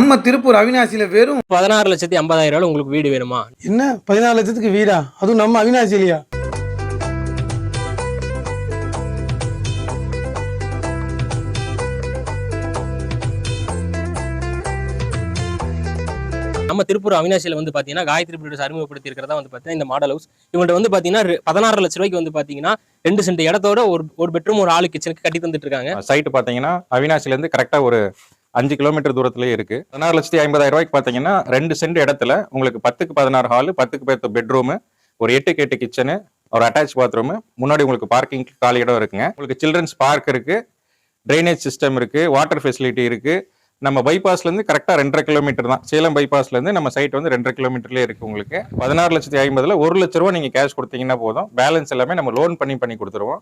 நம்ம திருப்பூர் அவினாசியில வெறும் 16,50,000 உங்களுக்கு வீடு வேணுமா? என்ன 14 லட்சத்துக்கு வீடா? அதுவும் நம்ம அவினாசிலையா? நம்ம திருப்பூர் அவினாசியில வந்து பாத்தீங்கன்னா காயத்ரி பில்டர்ஸ் அறிமுகப்படுத்தி இருக்கிறதா வந்து பாத்தீங்கன்னா இந்த மாடல் ஹவுஸ். இவங்கள்ட்ட வந்து பாத்தீங்கன்னா 16 லட்ச ரூபாய்க்கு வந்து பாத்தீங்கன்னா 2 சென்ட் இடத்தோட ஒரு பெட்ரூம் ஒரு ஆளு கிச்சனுக்கு கட்டி தந்துட்டு இருக்காங்க. சைட் பாத்தீங்கன்னா அவினாசில இருந்து கரெக்டா ஒரு 5 கிலோமீட்டர் தூரத்திலேயே இருக்கு. 16,50,000 பாத்தீங்கன்னா 2 சென்ட் இடத்துல உங்களுக்கு 10க்கு 16 ஹால், 10க்கு 10 பெட்ரூம், ஒரு 8க்கு 8 கிச்சனு, ஒரு அட்டாச் பாத்ரூம், முன்னாடி உங்களுக்கு பார்க்கிங் காலி இடம் இருக்குங்க. உங்களுக்கு சில்ட்ரன்ஸ் பார்க் இருக்கு, ட்ரைனேஜ் சிஸ்டம் இருக்கு, வாட்டர் ஃபெசிலிட்டி இருக்கு. நம்ம பைபாஸ்ல இருந்து கரெக்டா 2.5 கிலோமீட்டர் தான். சேலம் பைபாஸ்ல இருந்து நம்ம சைட் வந்து 2.5 கிலோமீட்டர்லயே இருக்கு. உங்களுக்கு 16,50,000 1 லட்ச ரூபா நீங்க கேஷ் கொடுத்தீங்கன்னா போதும். பேலன்ஸ் எல்லாமே நம்ம லோன் பண்ணி கொடுத்துருவோம்.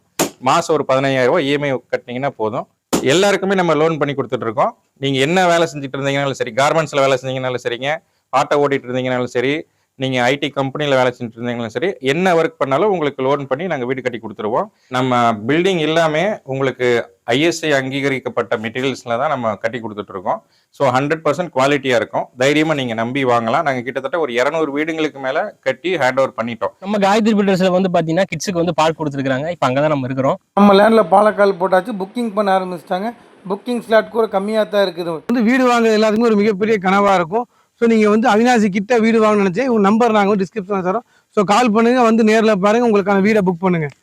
மாசம் ஒரு 15,000 இஎம்ஐ கட்டினீங்கன்னா போதும். எல்லாருக்குமே நம்ம லோன் பண்ணி கொடுத்துட்டு இருக்கோம். நீங்க என்ன வேலை செஞ்சுட்டு இருந்தீங்கனாலும் சரி, கார்மெண்ட்ஸ்ல வேலை செஞ்சீங்கனாலும் சரிங்க, ஆட்டோ ஓட்டிட்டு இருந்தீங்கனாலும் சரி, நீங்க ஐடி கம்பெனில வேலை செஞ்சுட்டு இருந்தீங்கனாலும் சரி, என்ன ஒர்க் பண்ணாலும் உங்களுக்கு லோன் பண்ணி நாங்க வீடு கட்டி கொடுத்துருவோம். நம்ம பில்டிங் எல்லாமே உங்களுக்கு ஐஎஸ்ஐ அங்கீகரிக்கப்பட்ட மெட்டீரியல்ஸ்ல தான் நம்ம கட்டி கொடுத்துட்டு இருக்கோம். ஸோ 100% குவாலிட்டியா இருக்கும். தைரியமா நீங்க நம்பி வாங்கலாம். நாங்க கிட்டத்தட்ட ஒரு 200 வீடுங்களுக்கு மேல கட்டி ஹேண்ட் ஓவர் பண்ணிட்டோம். நம்ம காயத்ரி பில்டர்ஸ்ல வந்து பாத்தீங்கன்னா கிட்ஸுக்கு வந்து பார்க் கொடுத்துருக்காங்க. இப்போ அங்கதான் நம்ம இருக்கிறோம். நம்ம லேண்ட்ல பாலக்கால் போட்டாச்சு, புக்கிங் பண்ண ஆரம்பிச்சிட்டாங்க. புக்கிங் ஸ்லாட் கூட கம்மியாக தான் இருக்குது. வந்து வீடு வாங்க எல்லாத்துக்குமே ஒரு மிகப்பெரிய கனவா இருக்கும். ஸோ நீங்கள் வந்து அவினாசி கிட்ட வீடு வாங்கணும்னு நினச்சி உங்கள் நம்பர் நாங்கள் டிஸ்கிரிப்ஷனில் தரோம். ஸோ கால் பண்ணுங்கள், வந்து நேரில் பாருங்கள், உங்களுக்கான வீடை புக் பண்ணுங்கள்.